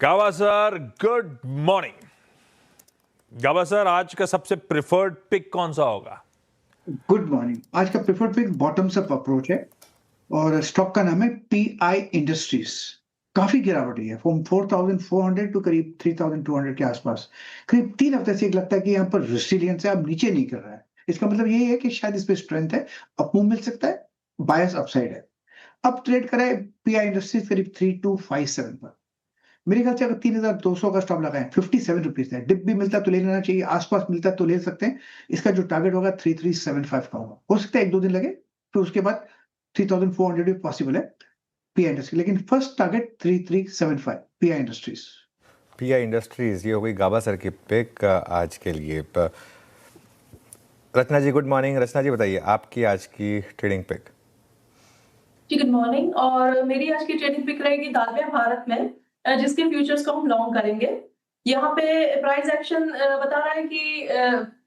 गावा sir, good morning. Gawa sir, आज का सबसे प्रिफर्ड पिक कौन सा होगा? Good morning. आज का preferred pick bottoms up approach है और स्टॉक का नाम है पीआई इंडस्ट्रीज। काफी गिरावट हुई है फ्रॉम 4400 टू करीब 3200 के आसपास। करीब 3 हफ्ते से एक लगता है कि यहाँ पर रेसिलियंस है, अब नीचे नहीं कर रहा है। इसका मतलब ये है कि शायद इस पे स्ट्रेंथ है, अपमूव मिल सकता है, बायस अपसाइड है। अब ट्रेड करा है पीआई इंडस्ट्रीज करीब 3257 पर। मेरे ख्याल से अगर 3200 का स्टॉप लगाएं, 57 रुपीज है। डिप भी मिलता है तो ले लेना चाहिए, आसपास मिलता है तो ले सकते हैं। इसका जो टारगेट होगा 3375 का होगा। हो सकता है 1-2 दिन लगे, फिर उसके बाद 3400 भी पॉसिबल है पीआई इंडस्ट्री, लेकिन first target 3375 pi industries. Pi industries ये हो गई गाबा सर की पिक आज के लिए। रचना जी गुड मॉर्निंग। रचना जी बताइए आपकी आज की ट्रेडिंग पिक। जी गुड मॉर्निंग। और मेरी आज की ट्रेडिंग पिक रहेगी दालमिया भारत में, जिसके फ्यूचर्स को हम लॉन्ग करेंगे। यहाँ पे प्राइस एक्शन बता रहा है कि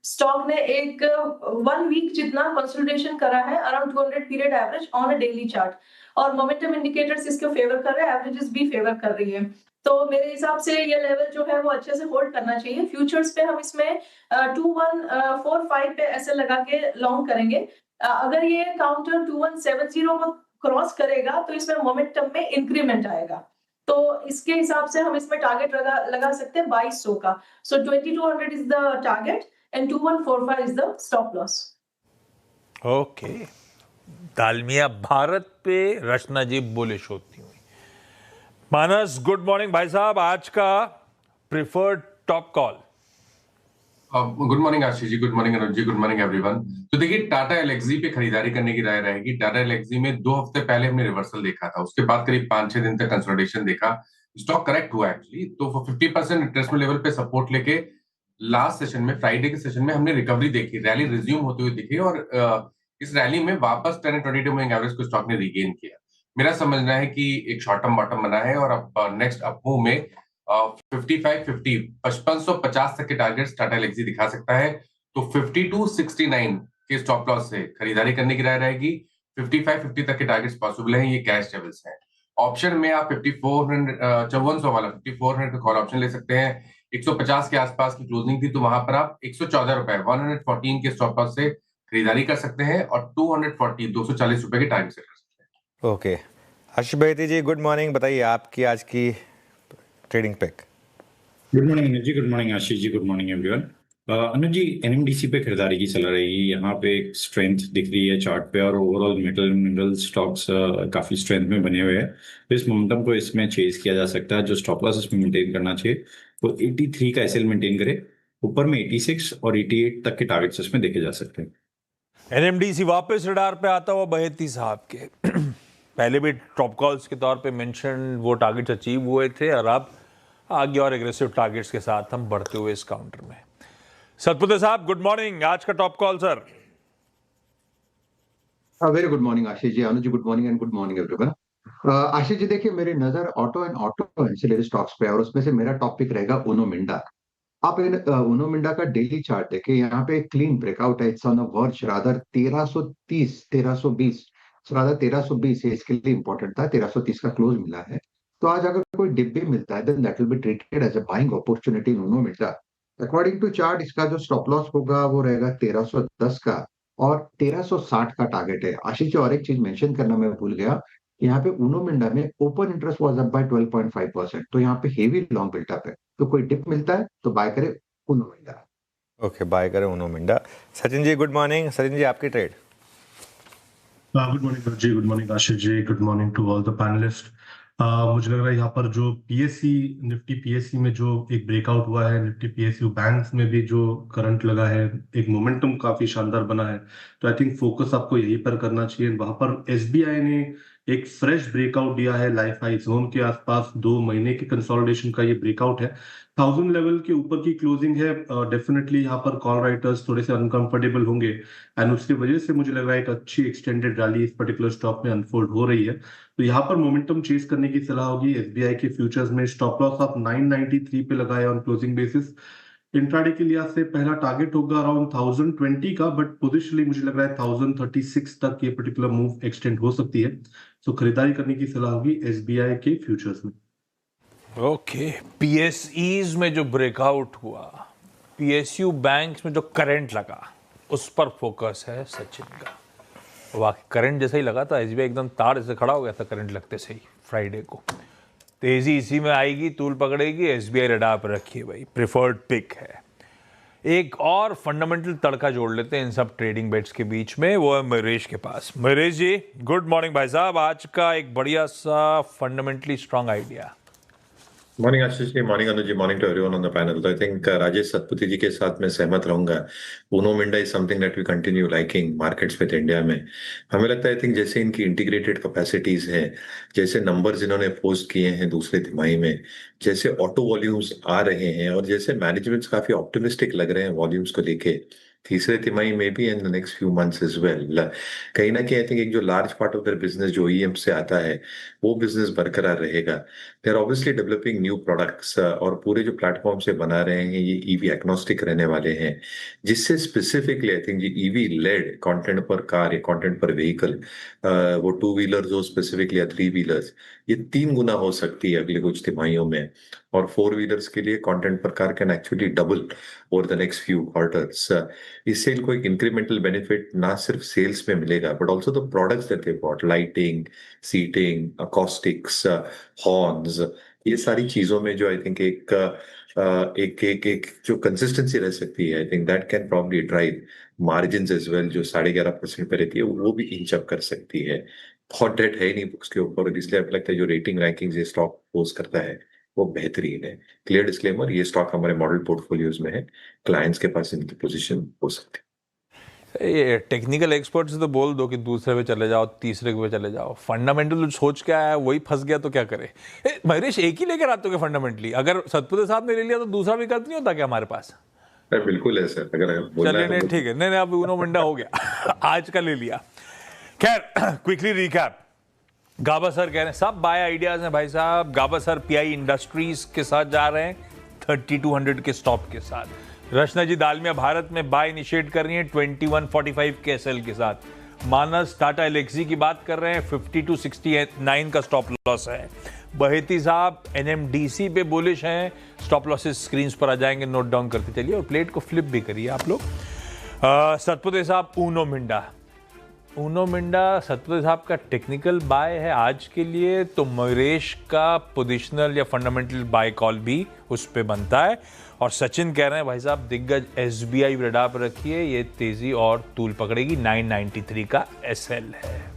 स्टॉक ने एक 1 वीक जितना कंसोलिडेशन करा है around 200 period average on a daily chart, और मोमेंटम इंडिकेटर्स इसको फेवर कर रहे हैं, एवरेजेस भी फेवर कर रही है। तो मेरे हिसाब से ये लेवल जो है वो अच्छे से होल्ड करना चाहिए। फ्यूचर्स पे हम इसमें 2145 पे ऐसे लगा के लॉन्ग करेंगे। अगर ये काउंटर 2170 को क्रॉस करेगा तो इसमें मोमेंटम में इंक्रीमेंट आएगा। तो इसके हिसाब से हम इसमें टारगेट लगा सकते हैं 2200 का। So 2200 is the target and 2145 is the stop loss. Okay, Dalmia Bharat पे रचना जी बुलिश होती हुई। मानस गुड मॉर्निंग भाई साहब, आज का preferred top call. Good morning Ashish ji, good morning Anuj ji, good morning everyone. तो देखिए, टाटा एलेक्सी पे खरीदारी करने की राय रहेगी। टाटा एलेक्सी में 2 हफ्ते पहले हमने रिवर्सल देखा था, उसके बाद करीब 5-6 दिन तक कंसोलिडेशन देखा। स्टॉक करेक्ट हुआ एक्चुअली, तो 50% रिट्रेसमेंट लेवल पे सपोर्ट लेके लास्ट सेशन में, फ्राइडे के सेशन में हमने रिकवरी देखी, रैली रिज्यूम होते हुए दिखी, और इस रैली में वापस 10 and 22 मूविंग एवरेज को स्टॉक ने रिगेन किया। मेरा समझना है कि एक शॉर्ट टर्म बॉटम बना है और अब नेक्स्ट अपमूव में 5550 तक के टारगेट्स टाटा एलेक्सी दिखा सकता है। तो 5269 के स्टॉप लॉस से खरीदारी करने की राय रहेगी। 5550 तक के टारगेट्स पॉसिबल हैं, ये कैश लेवल्स हैं। ऑप्शन में आप 5400 वाला 5400 का कॉल ऑप्शन ले सकते हैं। 150 के आसपास की क्लोजिंग थी, तो वहां पर आप 114 रुपए 114 के स्टॉप लॉस से खरीदारी कर सकते हैं और 240 रुपए के टारगेट सेट कर सकते हैं। ओके, हर्ष बेहती जी गुड मॉर्निंग। बताइए आपकी आज की trading pick. Good morning Anuj ji, good morning Ashish ji, good morning everyone. अनुज जी, एनएमडीसी पे खरीदारी की सलाह रहेगी। यहाँ पे एक स्ट्रेंथ दिख रही है चार्ट पे, और ओवरऑल मेटल मिनरल स्टॉक्स काफी स्ट्रेंथ में बने हुए हैं। तो इस मोमेंटम को इसमें चेज किया जा सकता है। जो स्टॉप लॉस इसमें मेंटेन करना चाहिए वो 83 का एसएल मेंटेन करे। ऊपर में 86 और 88 तक के टारगेट्स इसमें देखे जा सकते हैं। एनएमडीसी वापस रडार पे आता हुआ बहेती साहब के पहले भी टॉप कॉल्स के तौर पे मेंशन वो टारगेट्स अचीव हुए थे, और अब आगे और एग्रेसिव टारगेट्स के साथ हम बढ़ते हुए इस काउंटर में। सतपुते साहब गुड मॉर्निंग, आज का top call sir. Very good morning Ashish ji, Anuj ji good morning and good morning everyone. Ashish ji देखिए, मेरी नजर auto and auto ancillary stocks पे है, और उसमें से मेरा टॉपिक रहेगा उनो मिंडा। आप उनो मिंडा का डेली चार्ट देखिए, यहाँ पे क्लीन ब्रेकआउट है। It's on a verge rather 1320 rather 1320 इसके लिए इंपॉर्टेंट था। 1330 का क्लोज मिला है। तो आज अगर कोई डिप भी मिलता है, then that will be treated as a buying opportunity in Uno Minda. According to chart इसका जो स्टॉप लॉस होगा वो रहेगा 1310 का, और 1360 का टारगेट है। आशीष जी, और एक चीज मेंशन करना मैं भूल गया, यहाँ पे उनो मिंडा में open interest was up by 12.5%। तो यहाँ पे हेवी लॉन्ग बिल्टअप है, तो कोई डिप मिलता है तो बाय करे उनो मिंडा। ओके, बाय करें उनो मिंडा। Sachin ji good morning. सचिन जी आपकी trade. Good morning ji, good morning Ashish ji, good morning to all the panellist. मुझे लग रहा है यहाँ पर जो पीएससी निफ्टी पीएससी में जो एक ब्रेकआउट हुआ है, निफ्टी पीएसयू बैंक्स में भी जो करंट लगा है, एक मोमेंटम काफी शानदार बना है। तो आई थिंक फोकस आपको यहीं पर करना चाहिए। वहां पर एसबीआई ने एक फ्रेश ब्रेकआउट दिया है लाइफ हाई जोन के आसपास। 2 महीने के कंसोलिडेशन का ये ब्रेकआउट है। 1000 लेवल के ऊपर की क्लोजिंग है। डेफिनेटली यहाँ पर कॉल राइटर्स थोड़े से अनकंफर्टेबल होंगे, एंड उसकी वजह से मुझे लग रहा है एक अच्छी एक्सटेंडेड रैली इस पर्टिकुलर स्टॉक में अनफोल्ड हो रही है। तो यहाँ पर मोमेंटम चेज करने की सलाह होगी। एसबीआई के फ्यूचर्स में स्टॉप लॉस आप 993 पे लगाए ऑन क्लोजिंग बेसिस। इंट्राडे के लिहाज से पहला टारगेट होगा अराउंड 1020 का, बट पोजिशनली मुझे लग रहा है 1036 तक ये पर्टिकुलर मूव एक्सटेंड हो सकती है। तो खरीदारी करने की सलाह होगी एसबीआई के फ्यूचर्स में। ओके, पीएसईज में जो ब्रेकआउट हुआ, पीएसयू बैंक्स में जो करंट लगा, उस पर फोकस है सचिन का। वाकई करंट जैसा ही लगा था, एसबीआई एकदम तार जैसे खड़ा हो गया था करंट लगते से ही फ्राइडे को। तेजी इसी में आएगी, तूल पकड़ेगी, एसबीआई रडार पर रखिए भाई, प्रिफर्ड पिक है। एक और फंडामेंटल तड़का जोड़ लेते हैं इन सब ट्रेडिंग बेट्स के बीच में, वो है महेश के पास। महेश जी गुड मॉर्निंग भाई साहब, आज का एक बढ़िया सा fundamentally strong idea. Morning Ashish ji, morning Anuj ji, morning to everyone on the panel. तो आई थिंक राजेश सतपति जी के साथ मैं सहमत रहूंगा। Uno Minda is something that we continue liking markets with India में। हमें लगता है आई थिंक जैसे इनकी इंटीग्रेटेड कैपेसिटीज हैं, जैसे नंबर्स इन्होंने पोस्ट किए हैं दूसरे तिमाही में, जैसे ऑटो वॉल्यूम्स आ रहे हैं और जैसे मैनेजमेंट्स काफी ऑप्टिमिस्टिक लग रहे हैं वॉल्यूम्स को लेके तीसरे तिमाही में भी in the next few months as well. कहीं ना कहीं आई थिंक एक जो large part of their business जो ईएम से आता है वो बिजनेस बरकरार रहेगा। They are obviously developing new products और पूरे जो प्लेटफॉर्म से बना रहे हैं ये ईवी एग्नोस्टिक रहने वाले हैं, जिससे स्पेसिफिकली आई थिंक ये ईवी लेड कंटेंट पर कार या कंटेंट पर व्हीकल, वो 2 व्हीलर्स हो स्पेसिफिकली या 3 व्हीलर्स, ये 3 गुना हो सकती है अगले कुछ तिमाहियों में। और 4 व्हीलर्स के लिए कंटेंट पर car can actually double over the next few quarters. इससे इनको एक इंक्रीमेंटल बेनिफिट ना सिर्फ सेल्स में मिलेगा but also the products that they bought, lighting, seating, acoustics, horns, ये सारी चीजों में जो आई थिंक एक जो कंसिस्टेंसी रह सकती है, I think that can probably drive margin as well, जो 11.5% पे रहती है वो भी इंच अप कर सकती है। बहुत डेट है नहीं बुक्स के ऊपर, इसलिए आपको लगता है जो रेटिंग रैंकिंग्स ये स्टॉक पोस्ट करता है वो बेहतरीन है। क्लियर डिस्क्लेमर, ये स्टॉक हमारे मॉडल पोर्टफोलियोज में है, क्लाइंट्स के पास इनकी पोजीशन हो सकती है। ये टेक्निकल एक्सपर्ट से तो बोल दो कि दूसरे पे चले जाओ, तीसरे पे चले जाओ, फंडामेंटल सोच क्या है वही फंस गया तो क्या करे। महेश एक ही लेकर आते हो क्या फंडामेंटली? अगर सतपुते साहब ने ले लिया तो दूसरा विकल्प नहीं होता क्या हमारे पास? बिल्कुल है सर, अगर चलिए नहीं ठीक है, नहीं अब उनो मिंडा हो गया आज का ले लिया। खैर क्विकली रिकैप, गाबा सर कह रहे हैं सब बाय आइडियाज हैं भाई साहब। गाबा सर पीआई इंडस्ट्रीज के साथ जा रहे हैं 3200 के स्टॉप के साथ। रचना जी दालमिया भारत में बाय इनिशिएट कर रही हैं 2145 के एसएल के साथ। मानस टाटा एलेक्सी की बात कर रहे हैं 5269 का स्टॉप लॉस है। बहेती साहब एनएमडीसी पे बुलिश हैं, स्टॉप लॉसेस स्क्रीन पर आ जाएंगे, नोट डाउन करते चलिए और प्लेट को फ्लिप भी करिए आप लोग। सतपुते साहब ऊनो मिंडा सतपुते साहब का टेक्निकल बाय है आज के लिए, तो महेश का पोजिशनल या फंडामेंटल बाय कॉल भी उस पे बनता है। और सचिन कह रहे हैं भाई साहब दिग्गज एसबीआई रडार पर रखिए, ये तेजी और तूल पकड़ेगी, 993 का एसएल है।